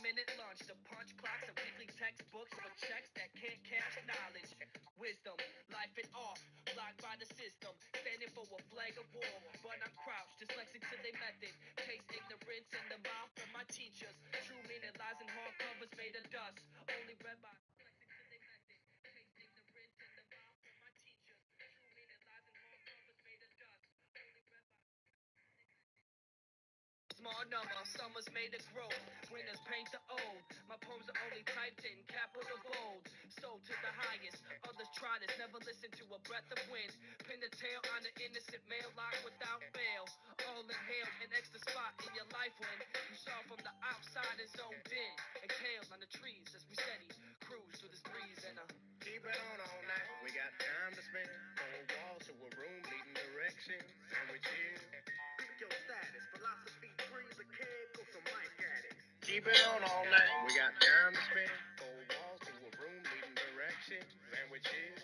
3-minute lunch, the punch clocks and weekly textbooks for checks that can't cash knowledge. Wisdom, life and art, blocked by the system, standing for a flag of war. But I'm crouched, dyslexic to their method. Taste ignorance in the mouth of my teachers. True meaning lies in hardcovers made of dust. Only read by dyslexic to their method. Taste ignorance in the mouth of my teachers. True meaning lies in hardcovers made of dust. Only read by small number, summers made of growth. Winners paint the old. My poems are only typed in capital bold. So to the highest, others try this. Never listen to a breath of wind. Pin the tail on the innocent male locked without bail. All inhale an extra spot in your life when you saw from the outside and zoned in. And tails on the trees as we steady cruise through this breeze and keep it on all night. We got time to spend. Four walls to a room leading directions. And we chill. Pick your status. Philosophy trees a kid or some mic addicts. Keep it on all night. We got time to spend. Four walls to a room leading directions. And we chill.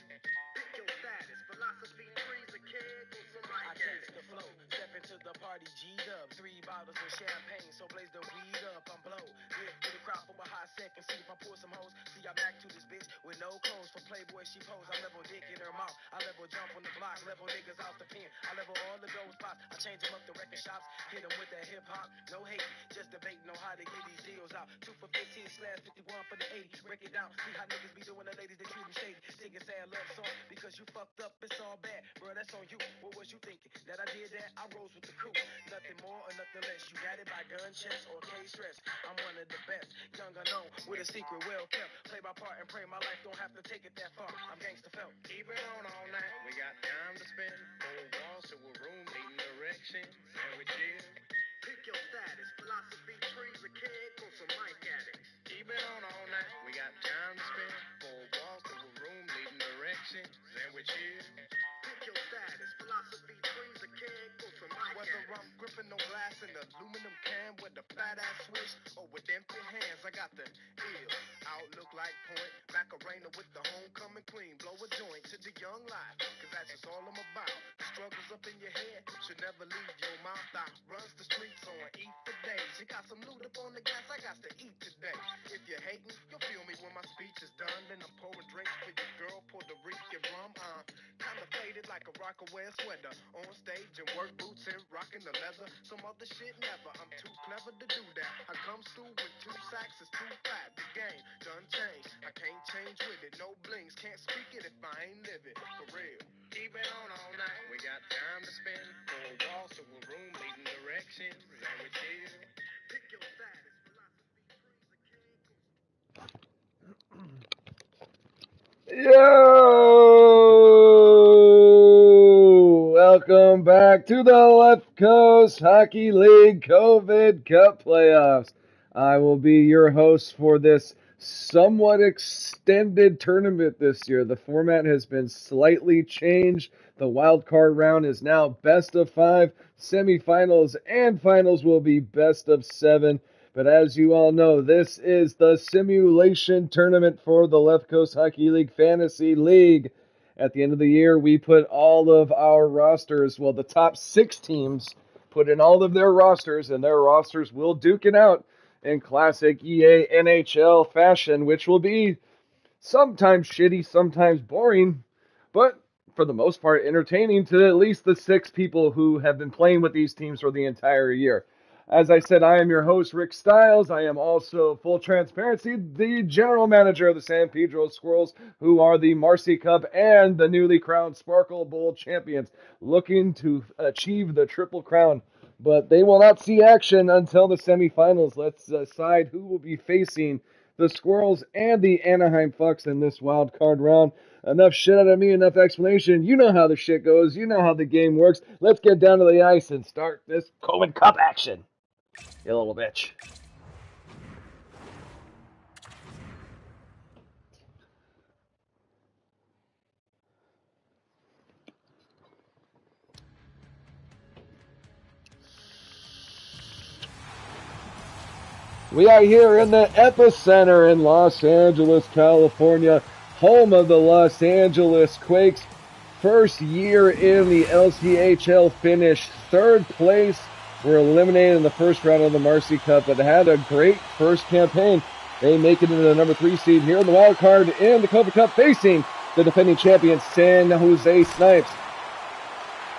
Pick your status. Philosophy trees a kid or some mic addicts. I taste the flow. Step into the party G'd up. 3 bottles of champagne. So blaze the weed up. I'm blow. Live through the crowd for a hot second. See if I pour some hoes. See I'm back to this bitch with no clothes. For Playboy she pose. I level dick in her mouth. I level jump on the block. Level niggas out the pen. I level all the dope spots. I change them up the record shops. Hit them with that hip hop. No hate. Just debating on how to get these deals out. 2 for 15 slash 51 for the 80. Break it down. See how niggas be doing the ladies. They treat them shady. Singing sad love song. Because you fucked up. It's all bad. Bro, that's on you. What was you thinking? That I did that? I rose with the crew. Nothing more or nothing less. You got it by gun chest or K-stress. I'm one of the best. Young unknown with a secret well kept. Play my part and pray my life don't have to take it that far. I'm gangsta felt. Keep it on all night. We got time to spend. 4 walls to a room leading directions. And we chill. Pick your status. Philosophy trees a kid or some mic addicts. Keep it on all night. We got time to spend. 4 walls to a room leading directions. And we chill. Pick your status. Philosophy trees a kid or some mic addicts. Whether I'm gripping no glass in the aluminum can with a fat ass switch or with empty hands, I got the ill outlook like point. Macarena with the homecoming queen. Blow a joint to the young life. Cause that's just all I'm about. The struggles up in your head should never leave your mouth. I runs the streets on eat for days. You got some loot up on the gas, I got to eat today. If you're hating, you'll feel me when my speech is done. Then I'm pouring drinks for your girl, Puerto Rican rum. Kinda faded like a Rockaway sweater. On stage and work boots and rocking the leather. Some other shit never. I'm too clever to do that. I come through with 2 sacks, it's too fat. The game done changed. I can't change with it. No blings, can't speak it if I ain't live it. For real. Keep it on all night. We got time to spend. 4 walls to a room leading directions. And we chill. Pick your status. Yo! Welcome back to the Left Coast Hockey League COVID Cup playoffs. I will be your host for this somewhat extended tournament this year. The format has been slightly changed. The wild card round is now best of 5. Semifinals and finals will be best of 7. But as you all know, this is the simulation tournament for the Left Coast Hockey League Fantasy League. At the end of the year, we put all of our rosters, well, the top 6 teams put in all of their rosters, and their rosters will duke it out in classic EA NHL fashion, which will be sometimes shitty, sometimes boring, but for the most part entertaining to at least the 6 people who have been playing with these teams for the entire year. As I said, I am your host, Rick Stiles. I am also, full transparency, the general manager of the San Pedro Squirrels, who are the Marcy Cup and the newly crowned Sparkle Bowl champions, looking to achieve the Triple Crown. But they will not see action until the semifinals. Let's decide who will be facing the Squirrels and the Anaheim Ducks in this wild card round. Enough shit out of me, enough explanation. You know how the shit goes. You know how the game works. Let's get down to the ice and start this COVID Cup action. You little bitch. We are here in the epicenter in Los Angeles, California, home of the Los Angeles Quakes. First year in the LCHL finish, 3rd place were eliminated in the first round of the Marcy Cup, but had a great first campaign. They make it into the number 3 seed here in the wild card in the COVID Cup, facing the defending champion San Jose Snipes.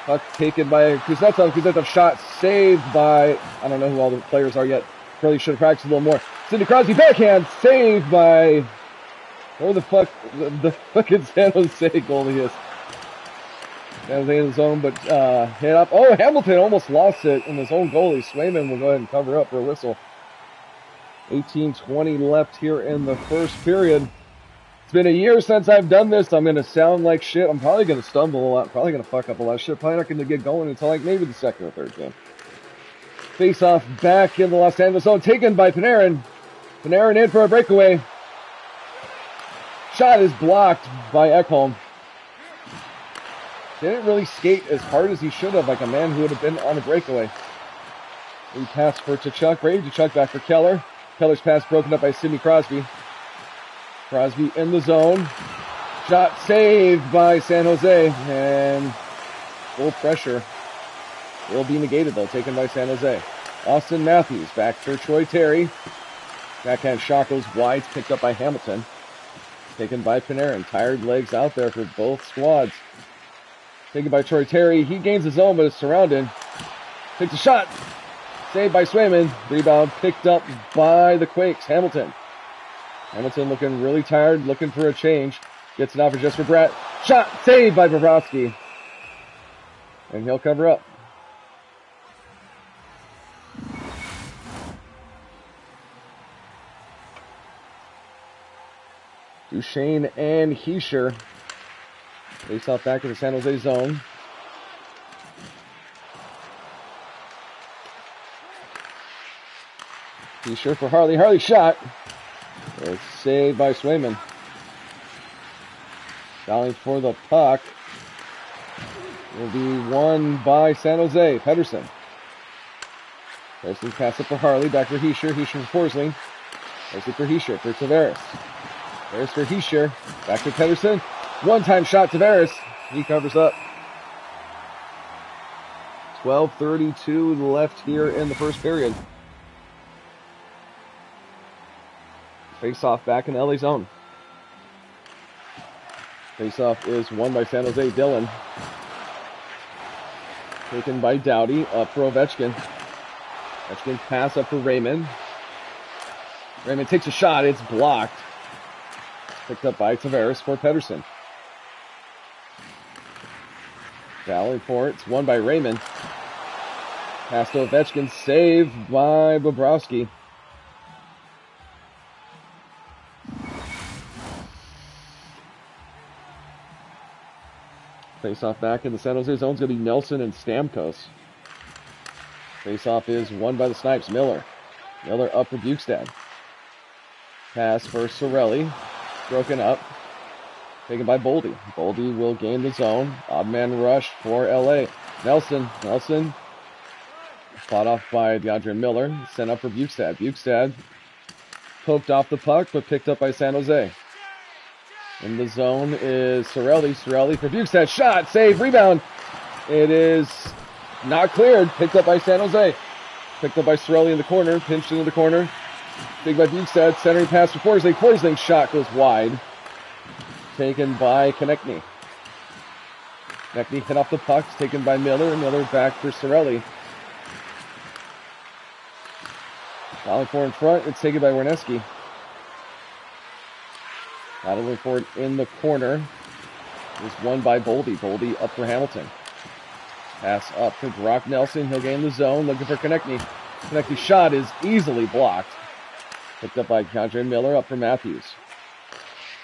Puck taken by Kuznetsov. Kuznetsov shot saved by, I don't know who all the players are yet. Probably should have practiced a little more. Sidney Crosby backhand saved by, where the fuck, the fucking San Jose goalie is. San Jose in the zone, but hit up. Oh, Hamilton almost lost it in his own goalie. Swayman will go ahead and cover up for a whistle. 18:20 left here in the first period. It's been a year since I've done this. I'm going to sound like shit. I'm probably going to stumble a lot. Probably going to fuck up a lot of shit. Probably not going to get going until like maybe the second or third game. Face off back in the Los Angeles zone. Taken by Panarin. Panarin in for a breakaway. Shot is blocked by Ekholm. Didn't really skate as hard as he should have, like a man who would have been on a breakaway. He passed for Tkachuk. Brady Tkachuk back for Keller. Keller's pass broken up by Sidney Crosby. Crosby in the zone. Shot saved by San Jose. And full pressure will be negated, though, taken by San Jose. Austin Matthews back for Troy Terry. Backhand shot goes wide, picked up by Hamilton. Taken by Panarin. Tired legs out there for both squads. Taken by Troy Terry. He gains his own, but is surrounded. Takes a shot. Saved by Swayman. Rebound picked up by the Quakes. Hamilton. Hamilton looking really tired, looking for a change. Gets an offer just for Brett. Shot saved by Bobrovsky. And he'll cover up. Duchesne and Heischer. Face off back in the San Jose zone. Heischer for Harley. Harley shot. It's saved by Swayman. Battling for the puck. Will be won by San Jose. Pedersen. Pedersen pass up for Harley. Back for Heischer. Heischer for Forsling. Forsling for Heischer. For Tavares. Tavares for Heischer. Back to Pedersen. One-time shot, Tavares. He covers up. 12:32 left here in the first period. Face-off back in the LA zone. Face-off is won by San Jose. Dillon. Taken by Doughty. Up for Ovechkin. Ovechkin pass up for Raymond. Raymond takes a shot. It's blocked. Picked up by Tavares for Pedersen. Valley for it. It's won by Raymond. Pass to Ovechkin. Saved by Bobrovsky. Face-off back in the San Jose zone is going to be Nelson and Stamkos. Face-off is won by the Snipes. Miller. Miller up for Bukestad. Pass for Sorelli. Broken up. Taken by Boldy. Boldy will gain the zone. Odd man rush for LA. Nelson. Nelson. Fought off by DeAndre Miller. Sent up for Bukestad. Bukestad poked off the puck, but picked up by San Jose. In the zone is Sorelli. Sorelli for Bukestad. Shot. Save. Rebound. It is not cleared. Picked up by San Jose. Picked up by Sorelli in the corner. Pinched into the corner. Big by Bukestad. Centering pass for Forsling. Forsling's shot goes wide. Taken by Konechny. Konechny hit off the puck. Taken by Miller. Miller back for Sorelli. Battling for in front. It's taken by Werneski. Battling for it in the corner. It's won by Boldy. Boldy up for Hamilton. Pass up to Brock Nelson. He'll gain the zone. Looking for Konechny. Konechny's shot is easily blocked. Picked up by DeAndre Miller. Up for Matthews.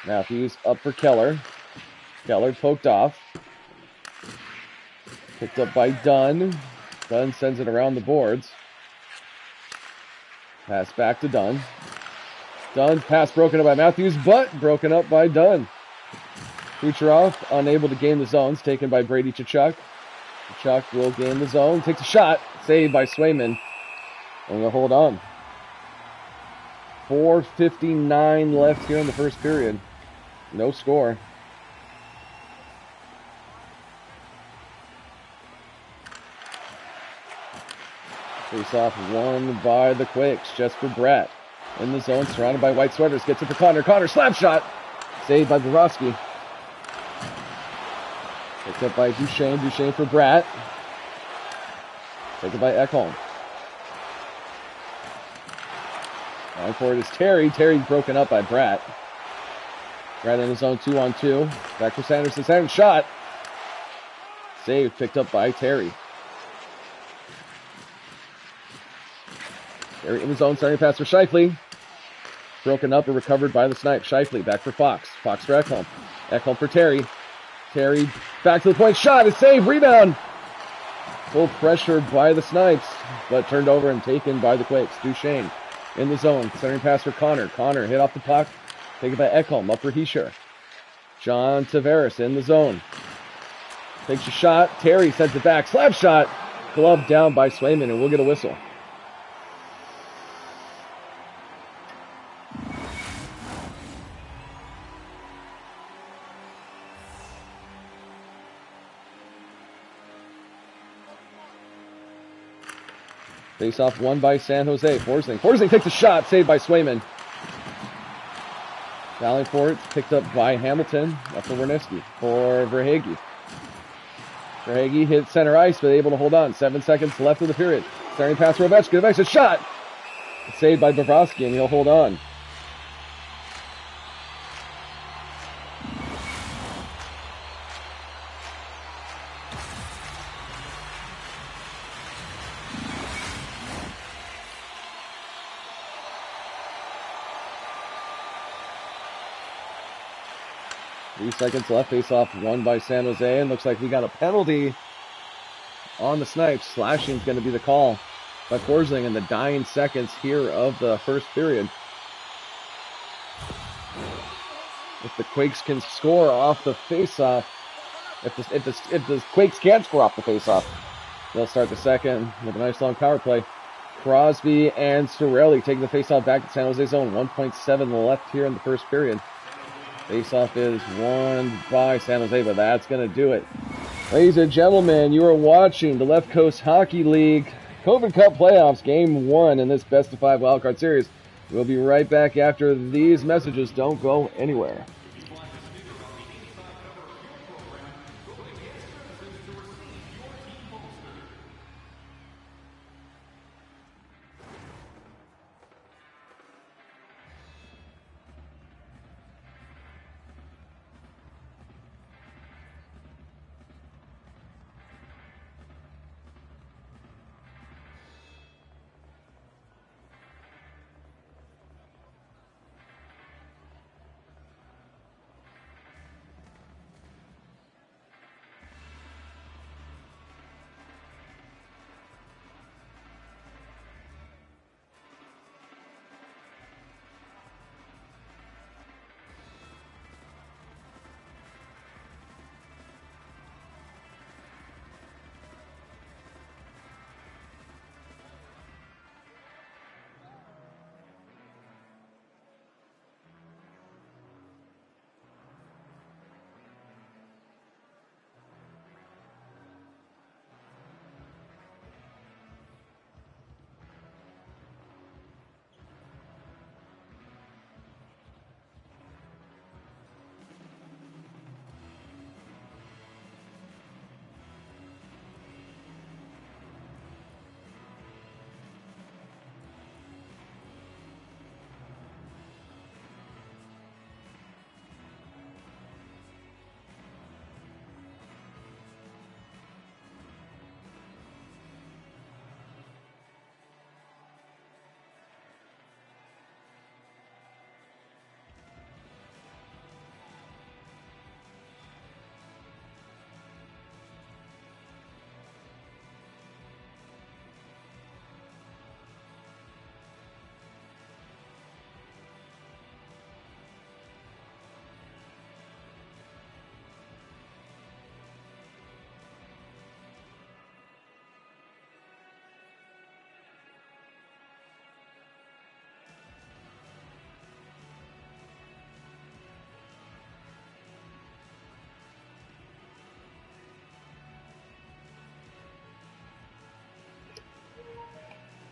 Matthews up for Keller. Keller poked off. Picked up by Dunn. Dunn sends it around the boards. Pass back to Dunn. Dunn pass broken up by Matthews, but broken up by Dunn. Kucherov unable to gain the zones, taken by Brady Tkachuk. Tkachuk will gain the zone, takes a shot, saved by Swayman. And we'll hold on. 4:59 left here in the first period. No score. Face off won by the Quakes. Jesper Bratt in the zone, surrounded by white sweaters. Gets it for Connor. Connor, slap shot. Saved by Bobrovsky. Picked up by Duchesne. Duchesne for Bratt. Taken by Ekholm. Line for it is Terry. Terry's broken up by Bratt. Bratt in the zone, 2-on-2. Back for Sanderson. Sanderson shot. Save picked up by Terry. Terry in the zone, starting pass for Scheifele. Broken up and recovered by the Snipes. Scheifele back for Fox. Fox for Ekholm. Ekholm for Terry. Terry back to the point. Shot is saved. Rebound. Full pressure by the Snipes, but turned over and taken by the Quakes. Duchesne in the zone. Centering pass for Connor. Connor hit off the puck. Taken by Ekholm. Up for Hischier. John Tavares in the zone. Takes a shot. Terry sends it back. Slap shot. Glove down by Swayman, and we'll get a whistle. Face off won by San Jose. Forsling. Forsling takes a shot. Saved by Swayman. Rallying for it. Picked up by Hamilton. Up for Wernitzky. For Verhaeghe. Verhaeghe hit center ice, but able to hold on. 7 seconds left of the period. Starting pass for Ovechkin. Ovechkin shot. Saved by Bobrovsky, and he'll hold on. Three seconds left. Face off won by San Jose, and looks like we got a penalty on the Snipes. Slashing is going to be the call by Forsling in the dying seconds here of the first period. If the Quakes can score off the face-off, if the Quakes can't score off the face-off, they'll start the second with a nice long power play. Crosby and Cirelli taking the face-off back to San Jose zone. 1.7 left here in the first period. Face-off is won by San Jose, but that's going to do it. Ladies and gentlemen, you are watching the Left Coast Hockey League COVID Cup Playoffs, Game 1 in this best-of-5 wildcard series. We'll be right back after these messages. Don't go anywhere.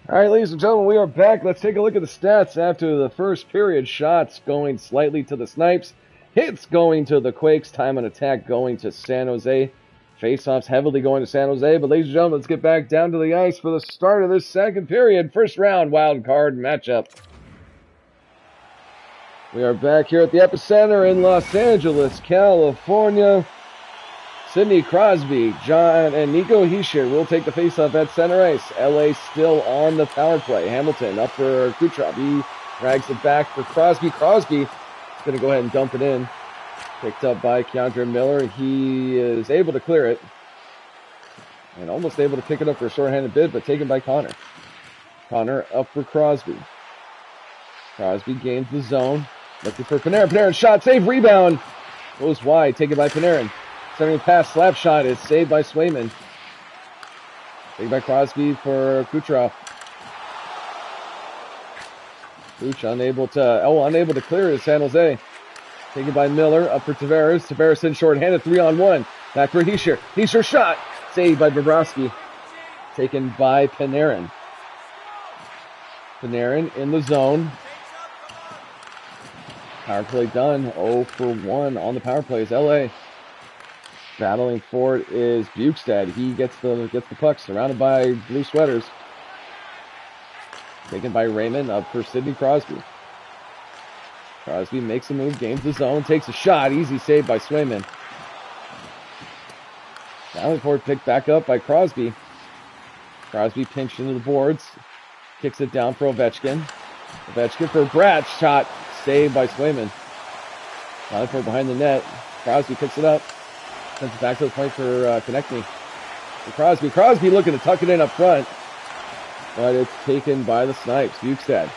All right, ladies and gentlemen, we are back. Let's take a look at the stats after the first period. Shots going slightly to the Snipes. Hits going to the Quakes. Time on attack going to San Jose. Faceoffs heavily going to San Jose. But ladies and gentlemen, let's get back down to the ice for the start of this second period. First round wild card matchup. We are back here at the epicenter in Los Angeles, California. Sidney Crosby, John, and Nico Hischier will take the faceoff at center ice. LA still on the power play. Hamilton up for Kucherov. He drags it back for Crosby. Crosby is going to go ahead and dump it in. Picked up by Keandre Miller. He is able to clear it. And almost able to pick it up for a shorthanded bid, but taken by Connor. Connor up for Crosby. Crosby gains the zone. Looking for Panarin. Panarin shot, save, rebound. Goes wide, taken by Panarin. Sending pass, slap shot is saved by Swayman. Saved by Crosby for Kucherov. Kuch unable to clear it. San Jose. Taken by Miller, up for Tavares. Tavares in short-handed, 3-on-1. Back for Hischier. Hischier shot, saved by Bobrovsky. Taken by Panarin. Panarin in the zone. Power play done. 0 for 1 on the power play is LA. Battling for it is Bukestad. He gets the puck, surrounded by blue sweaters. Taken by Raymond, up for Sidney Crosby. Crosby makes a move, gains the zone, takes a shot. Easy save by Swayman. Battling for it, picked back up by Crosby. Crosby pinched into the boards. Kicks it down for Ovechkin. Ovechkin for Bratt. Shot saved by Swayman. Battling for it behind the net. Crosby picks it up. Sends it back to the point for Konechny. Crosby. Crosby looking to tuck it in up front. But it's taken by the Snipes. Bukestad.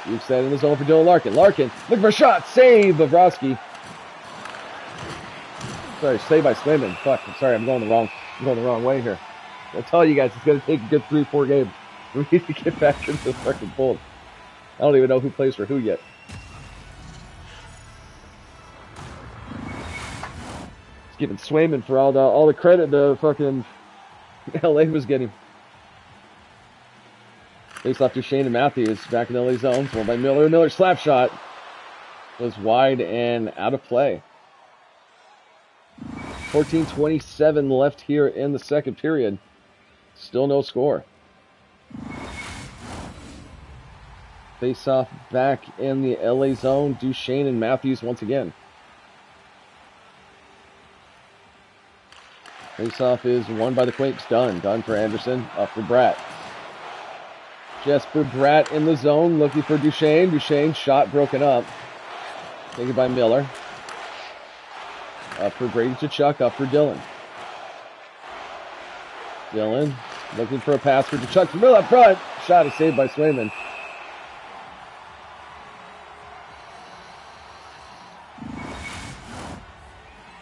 Bukestad in the zone for Dylan Larkin. Larkin looking for a shot. Save Bobrovsky. Sorry, saved by Swayman. Fuck, I'm sorry, I'm going the wrong way here. I'll tell you guys, it's going to take a good 3-4 games. We need to get back into the fucking fold. I don't even know who plays for who yet. Giving Swayman for all the credit the fucking LA was getting. Face off to Shane and Matthews back in LA zone. Thrown by Miller. Miller slap shot was wide and out of play. 14:27 left here in the second period. Still no score. Face off back in the LA zone. Duchesne and Matthews once again. Face-off is won by the Quakes. Done for Anderson. Up for Bratt. Jesper Bratt in the zone, looking for Duchesne. Duchesne shot broken up. Taken by Miller. Up for Brady Tkachuk. Up for Dylan. Dylan looking for a pass for Tkachuk. Miller up front. Shot is saved by Swayman.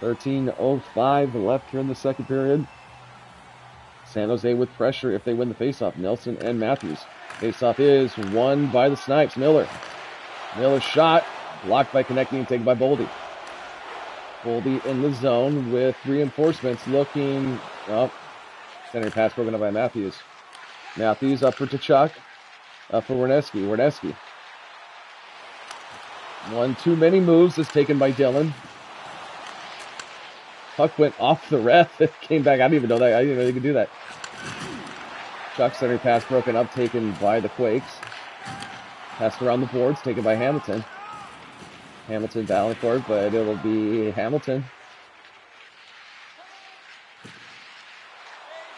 .05 left here in the second period. San Jose with pressure if they win the faceoff. Nelson and Matthews. Faceoff is won by the Snipes. Miller. Miller shot. Blocked by Konechny and taken by Boldy. Boldy in the zone with reinforcements looking up. Center pass broken up by Matthews. Matthews up for Tkachuk. Up for Werneski. Werneski. One too many moves is taken by Dylan. Puck went off the ref. It came back. I didn't even know that. I didn't know they could do that. Chuck center pass broken up, taken by the Quakes. Passed around the boards, taken by Hamilton. Hamilton battling for it, but it'll be Hamilton.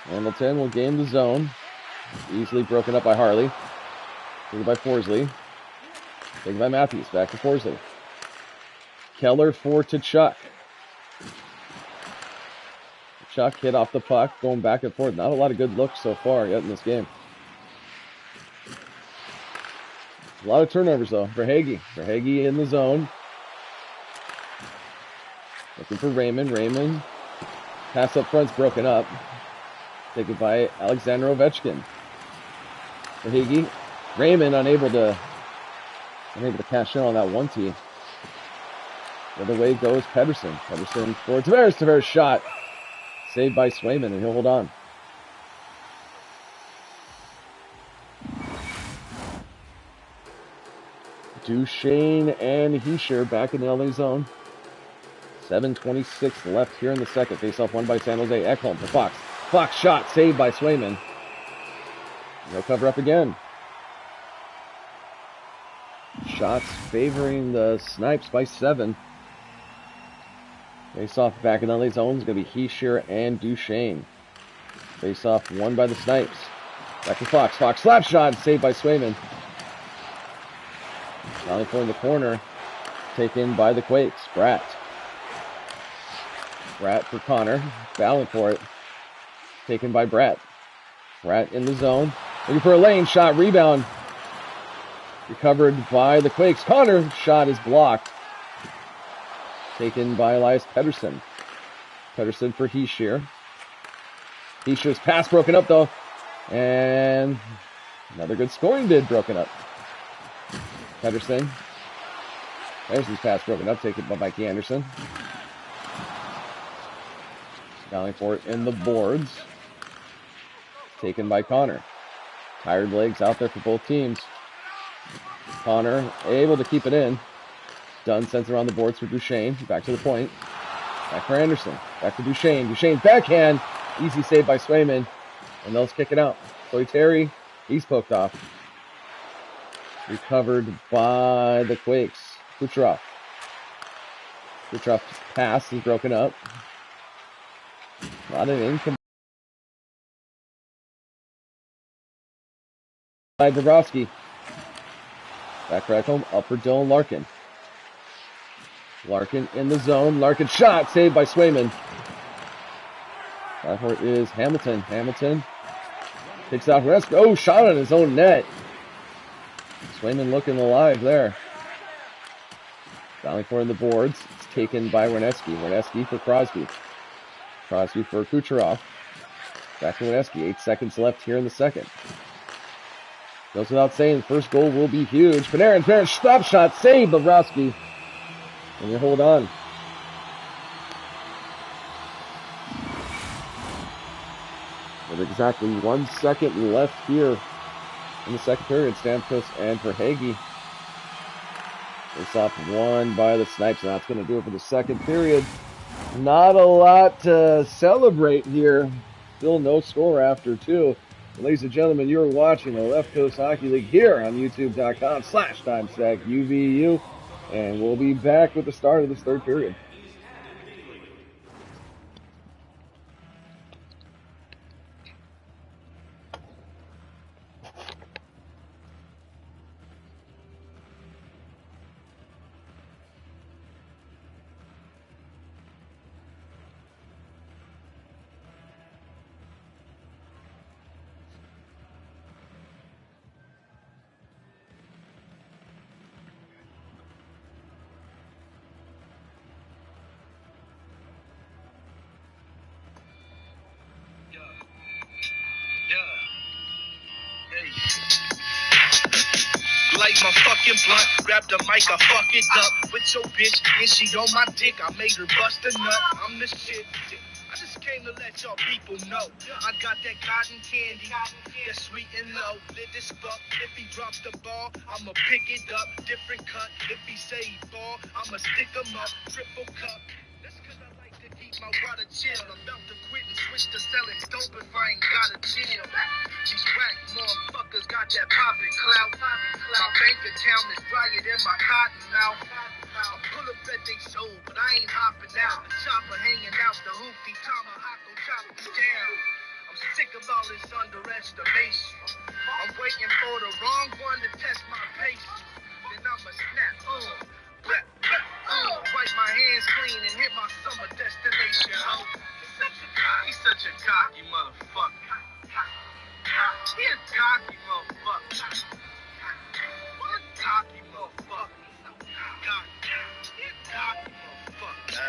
Hamilton will gain the zone. Easily broken up by Harley. Taken by Forsley. Taken by Matthews. Back to Forsley. Keller for Tkachuk. Chuck hit off the puck, going back and forth. Not a lot of good looks so far yet in this game. A lot of turnovers, though, for Hagee. Verhaeghe in the zone. Looking for Raymond. Raymond. Pass up front's broken up. Taken by Alexander Ovechkin. Verhaeghe. Raymond unable to cash in on that 1-T. The other way goes Pedersen. Pedersen for Tavares. Tavares shot. Saved by Swayman, and he'll hold on. Duchesne and Heischer back in the LA zone. 7:26 left here in the second. Face-off won by San Jose. Ekholm for Fox. Fox shot saved by Swayman. No cover up again. Shots favoring the Snipes by 7. Face-off back in LA zone is going to be Heischer and Duchesne. Face-off won by the Snipes. Back to Fox. Fox slap shot saved by Swayman. Rally for in the corner. Taken by the Quakes. Bratt for Connor. Battling for it. Taken by Bratt. Bratt in the zone. Looking for a lane shot. Rebound. Recovered by the Quakes. Connor shot is blocked. Taken by Elias Pettersson. Pettersson for Heischer. Heischer's pass broken up though. And another good scoring bid broken up. Pettersson. Pettersson's pass broken up. Taken by Mikey Anderson. Battling for it in the boards. Taken by Connor. Tired legs out there for both teams. Connor able to keep it in. Dunn sends it around the boards for Duchesne. Back to the point. Back for Anderson. Back to Duchesne. Duchesne's backhand. Easy save by Swayman. And they'll kick it out. Chloe Terry. He's poked off. Recovered by the Quakes. Kucherov. Kucherov's pass is broken up. Not an income. By Bobrovsky. Back for Ekholm. Up for Dylan Larkin. Larkin in the zone. Larkin shot. Saved by Swayman. That for is Hamilton. Hamilton takes out Renesky. Oh, shot on his own net. Swayman looking alive there. Battling for in the boards. It's taken by Renesky. Renesky for Crosby. Crosby for Kucherov. Back to Renesky. 8 seconds left here in the second. Goes without saying, the first goal will be huge. Panarin stop shot. Save Bobrovsky. And you hold on. With exactly 1 second left here in the second period, Stamkos and Verhaeghe. It's off one by the Snipes, and that's going to do it for the second period. Not a lot to celebrate here. Still no score after 2. Ladies and gentlemen, you're watching the Left Coast Hockey League here on YouTube.com/TimesTagUVU, and we'll be back with the start of this third period. Light my fucking blunt, grab the mic, I fuck it up with your bitch, and she on my dick, I made her bust a nut. I'm the shit. I just came to let y'all people know I got that cotton candy, that's sweet and low. Lit this fuck, if he drops the ball, I'ma pick it up. Different cut, if he say he fall, I'ma stick him up. Triple cup. That's cause I like to keep my water chill. I'm about to quit and switch to selling dope if I ain't gotta chill. These whack motherfuckers got that poppin' clout. My bank account is drier than my cotton mouth. I pull up at they soul, but I ain't hopping out. Chopper hanging out the hoopty, tomahawk gon' chop me down. I'm sick of all this underestimation. I'm waiting for the wrong one to test my patience. Then I'ma snap, wipe my hands clean and hit my summer destination, ho. He's such a cocky motherfucker. He a cocky motherfucker. What a cocky motherfucker. He's a cocky motherfucker.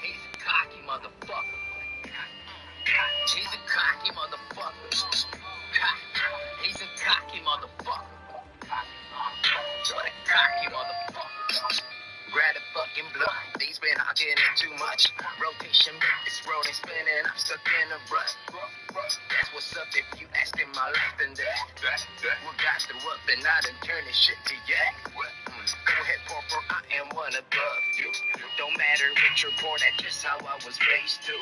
He's a cocky motherfucker. He's a cocky motherfucker. He's a cocky motherfucker. What a cocky motherfucker. Grab the fucking blunt. These been out getting it too much. Rotation, make this road ain't spinning. I'm stuck in a rut. You asking my life and that. What got the up and I done turn this shit to yak. Go ahead, Corporal, I am one above you. Don't matter what you're born at, just how I was raised to.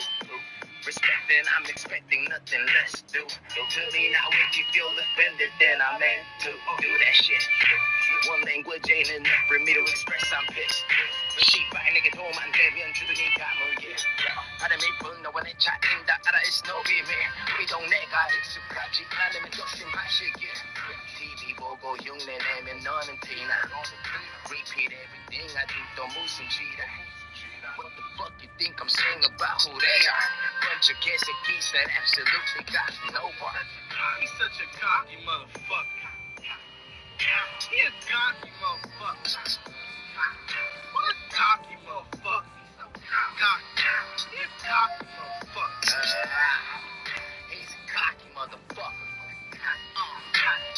Respecting, I'm expecting nothing less. Do to me now if you feel offended, then I meant to do that shit. One language ain't enough for me to express I'm pissed. She fight nigga told man 되면 주둥이 감을게. 바람이 분노 원해 차인다 알아 it's no 비밀. 우리도 내가 익숙하지 않으면 조심하시길. TV 보고 흉내 내면 너는 티나. Repeat everything I do 또 무슨 지랄. What the fuck you think I'm saying about who they are? Bunch of geese that absolutely got no part. He's such a cocky motherfucker. He a cocky motherfucker. What a cocky motherfucker. Cocky. He a cocky motherfucker. He's a cocky motherfucker.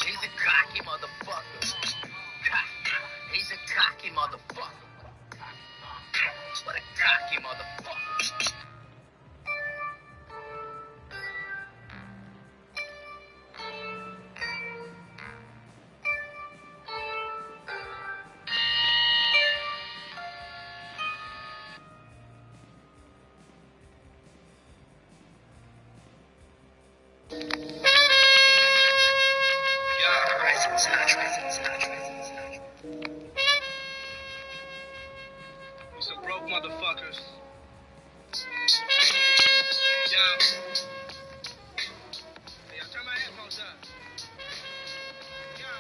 He's a cocky motherfucker. He's a cocky motherfucker. What a cocky motherfucker. You some broke motherfuckers. Yo. Hey, turn my headphones up. Yo.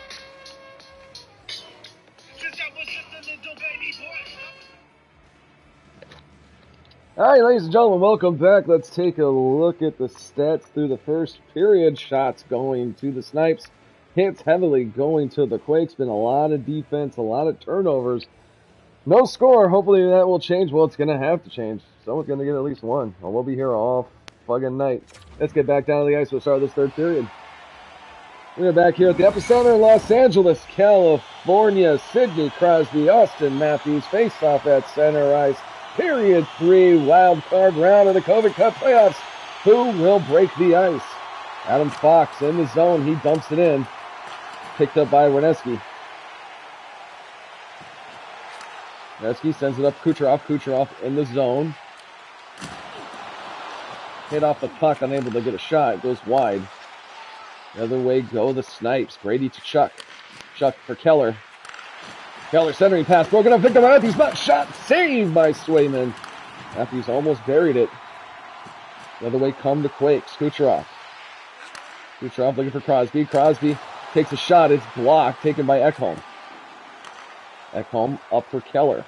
Since I was just a little baby boy. All right, ladies and gentlemen, welcome back. Let's take a look at the stats through the first period. Shots going to the Snipes. Hits heavily going to the Quakes. Been a lot of defense, a lot of turnovers. No score. Hopefully that will change. Well, it's going to have to change. Someone's going to get at least one. Or we'll be here all fucking night. Let's get back down to the ice. We'll start this third period. We're back here at the epicenter in Los Angeles, California. Sidney Crosby, Austin Matthews face off at center ice. Period 3, wild card round of the COVID Cup playoffs. Who will break the ice? Adam Fox in the zone. He dumps it in. Picked up by Werneski. Werneski sends it up Kucherov. Kucherov in the zone. Hit off the puck, unable to get a shot. It goes wide. The other way go the Snipes. Brady to Chuck. Chuck for Keller. Keller centering pass. Broken up. Picked up by Matthews. Not shot. Saved by Swayman. Matthews almost buried it. The other way come the Quakes. Kucherov. Kucherov looking for Crosby. Crosby takes a shot. It's blocked. Taken by Ekholm. Ekholm up for Keller.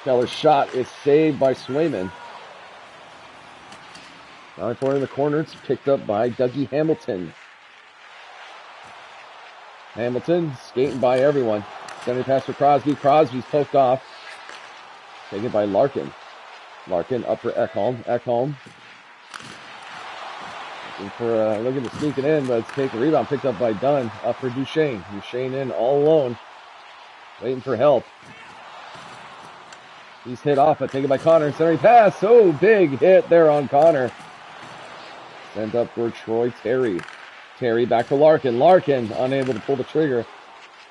Keller's shot is saved by Swayman. Now forward in the corner. It's picked up by Dougie Hamilton. Hamilton skating by everyone. Sending pass for Crosby. Crosby's poked off. Taken by Larkin. Larkin up for Ekholm. Ekholm. Looking to sneak it in, but it's taken rebound. Picked up by Dunn. Up for Duchesne. Duchesne in all alone. Waiting for help. He's hit off, but taken by Connor. Centering pass. Oh, big hit there on Connor. Sent up for Troy Terry. Terry back to Larkin. Larkin unable to pull the trigger.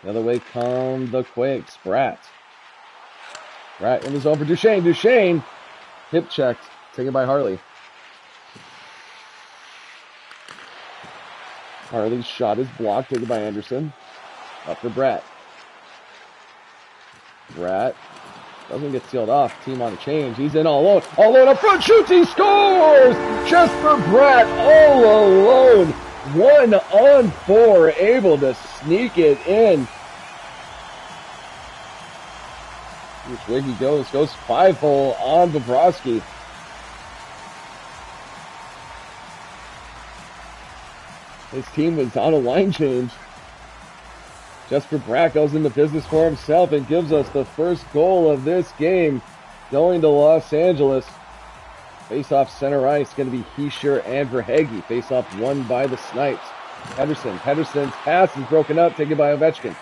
The other way come the Quakes. Bratt. Bratt in the zone for Duchesne. Duchesne hip checked. Taken by Harley. Harley's shot is blocked. Taken by Anderson. Up for Bratt. Bratt doesn't get sealed off. Team on the change. He's in all alone. All alone up front. Shoots. He scores! Just for Bratt. All alone. 1-on-4. Able to sneak it in. Which way he goes. Goes 5-hole on Bobrovsky. His team was on a line change. Jesper Bratt goes into business for himself and gives us the first goal of this game. Going to Los Angeles. Face-off center ice. Going to be Heischer and Verhaeghe. Face-off won by the Snipes. Pedersen. Pedersen's pass is broken up. Taken by Ovechkin.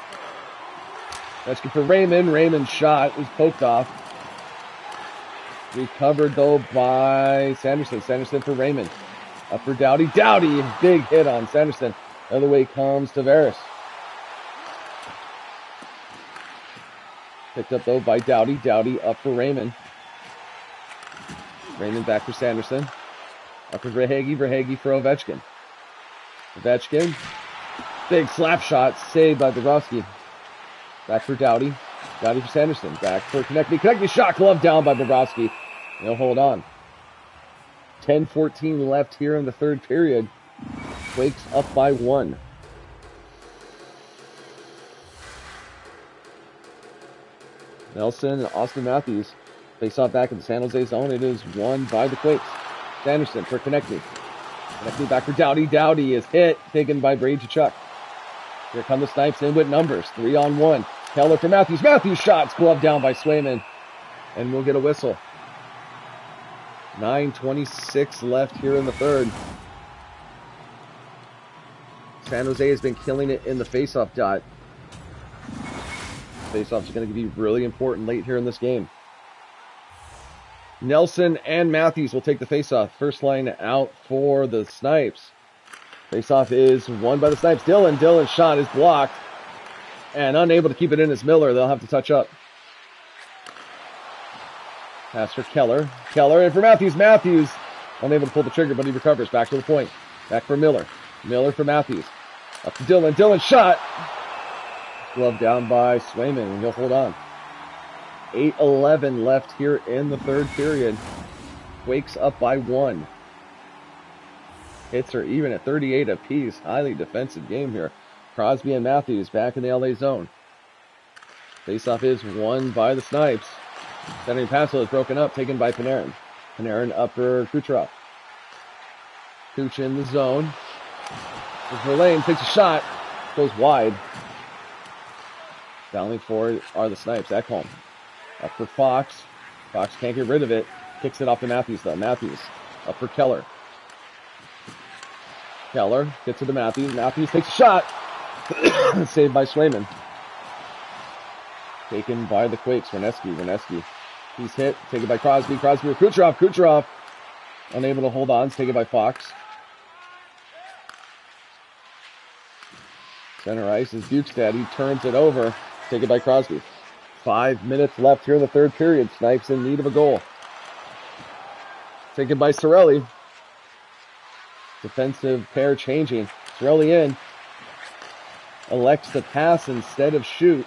Ovechkin for Raymond. Raymond's shot is poked off. Recovered though by Sanderson. Sanderson for Raymond. Up for Dowdy. Dowdy, big hit on Sanderson. The other way comes Tavares. Picked up, though, by Dowdy. Dowdy up for Raymond. Raymond back for Sanderson. Up for Verhage. Verhage for Ovechkin. Ovechkin. Big slap shot. Saved by Bobrovsky. Back for Dowdy. Dowdy for Sanderson. Back for Konechny. Konechny shot. Glove down by Bobrovsky. He'll hold on. 10:14 left here in the third period. Quakes up by 1. Nelson and Austin Matthews face off back in the San Jose zone. It is won by the Quakes. Sanderson for Konechny. Konechny back for Dowdy. Dowdy is hit, taken by Brady Tkachuk. Here come the Snipes in with numbers. 3-on-1. Keller for Matthews. Matthews shots. Glove down by Swayman. And we'll get a whistle. 9:26 left here in the third. San Jose has been killing it in the faceoff dot. Faceoff is going to be really important late here in this game. Nelson and Matthews will take the faceoff. First line out for the Snipes. Faceoff is won by the Snipes. Dylan's shot is blocked. And unable to keep it in is Miller. They'll have to touch up. Pass for Keller. Keller in for Matthews. Matthews unable to pull the trigger, but he recovers. Back to the point. Back for Miller. Miller for Matthews. Up to Dylan. Dylan shot. Glove down by Swayman, and he'll hold on. 8:11 left here in the third period. Quakes up by 1. Hits are even at 38 apiece. Highly defensive game here. Crosby and Matthews back in the LA zone. Faceoff is won by the Snipes. Centering pass is broken up, taken by Panarin. Panarin up for Kucherov. Kuch in the zone. Verlaine takes a shot. Goes wide. Battling for it are the Snipes. Ekholm. Up for Fox. Fox can't get rid of it. Kicks it off to Matthews, though. Matthews. Up for Keller. Keller gets to the Matthews. Matthews takes a shot. Saved by Swayman. Taken by the Quakes. Weneski. He's hit. Taken by Crosby. Crosby with Kucherov. Kucherov unable to hold on. It's taken by Fox. Center ice is Bukestad. He turns it over. Taken by Crosby. 5 minutes left here in the third period. Snipes in need of a goal. Taken by Cirelli. Defensive pair changing. Cirelli in. Elects to pass instead of shoot.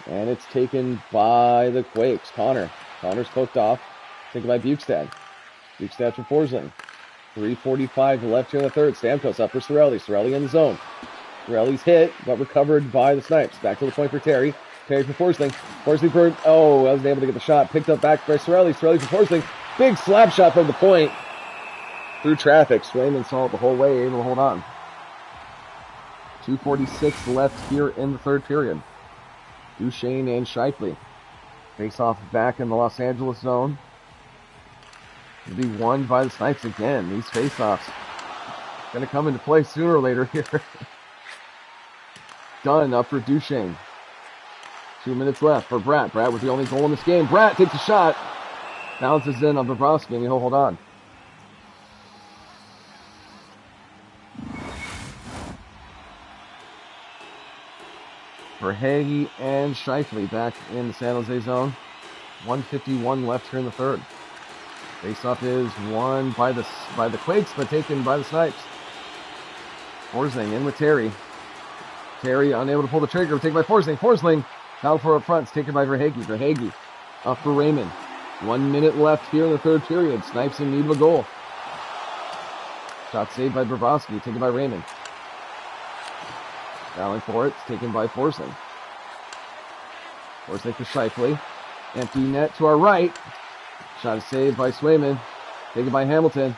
And it's taken by the Quakes. Connor's poked off. Taken by Bukestad. Bukestad for Forsling. 3:45 left here in the third. Stamkos up for Cirelli. Cirelli in the zone. Cirelli's hit, but recovered by the Snipes. Back to the point for Terry. Terry for Forsling. Forsling for, wasn't able to get the shot. Picked up back by Cirelli. Cirelli for Forsling. Big slap shot from the point. Through traffic. Swayman saw it the whole way, able to hold on. 2:46 left here in the third period. Duchesne and Shifley face off back in the Los Angeles zone. It'll be won by the Snipes again. These face-offs going to come into play sooner or later here. Dunn up for Duchesne. 2 minutes left for Bratt. Bratt with the only goal in this game. Bratt takes a shot. Bounces in on Bobrovsky, and he'll hold on. Verhage and Shifley back in the San Jose zone. 1:51 left here in the third. Faceoff is won by the Quakes, but taken by the Snipes. Forsling in with Terry. Terry unable to pull the trigger, taken by Forsling. Forsling out for up front, it's taken by Verhage. Verhage up for Raymond. 1 minute left here in the third period. Snipes in need of a goal. Shot saved by Bobrovsky, taken by Raymond. Battling for it, it's taken by Forsling. Forsling for Shifley. Empty net to our right. Shot is saved by Swayman. Taken by Hamilton.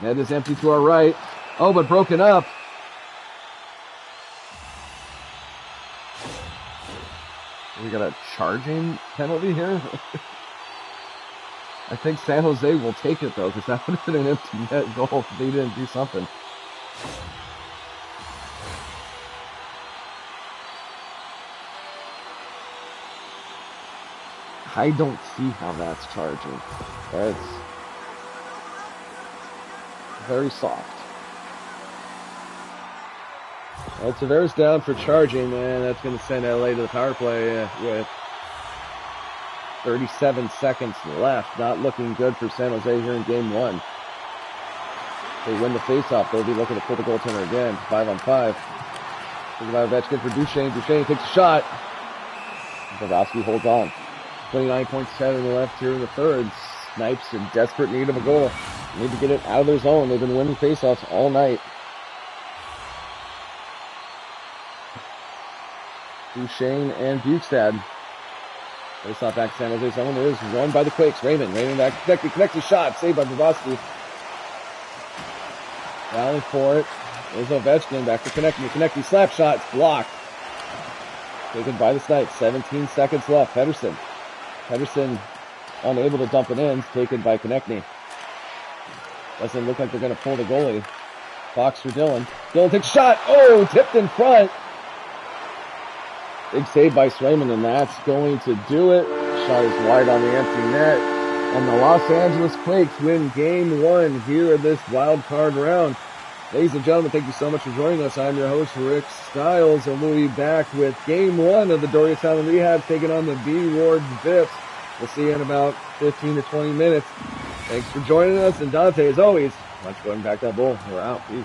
Net is empty to our right. Oh, but broken up. We got a charging penalty here. I think San Jose will take it, though, because that would have been an empty net goal if they didn't do something. I don't see how that's charging. Very soft. Well, Tavares down for charging, and that's going to send LA to the power play with 37 seconds left. Not looking good for San Jose here in game one. They win the faceoff. They'll be looking to pull the goaltender again. 5-on-5. Think about Ovechkin for Duchesne. Duchesne takes a shot. Bobrovsky holds on. 29.7 left here in the third. Snipes in desperate need of a goal. They need to get it out of their zone. They've been winning faceoffs all night. Duchesne and Bukestad. Faceoff back to San Jose zone. It is won by the Quakes. Raymond back. Connects the shot. Saved by Bobrovsky. Rallying for it. There's Ovechkin back to Konechny. Konechny slap shot. It's blocked. Taken by the Snipes. 17 seconds left. Pedersen unable to dump it in. Taken by Konechny. Doesn't look like they're going to pull the goalie. Box for Dylan. Dylan takes a shot. Oh, tipped in front. Big save by Swayman, and that's going to do it. Shot is wide on the empty net. And the Los Angeles Quakes win game one here in this wild card round. Ladies and gentlemen, thank you so much for joining us. I'm your host, Rick Stiles, and we'll be back with game one of the Doria Sound Rehab taking on the B-Ward Vips. We'll see you in about 15 to 20 minutes. Thanks for joining us, and Dante, as always, let's go and back that bull. We're out. Peace.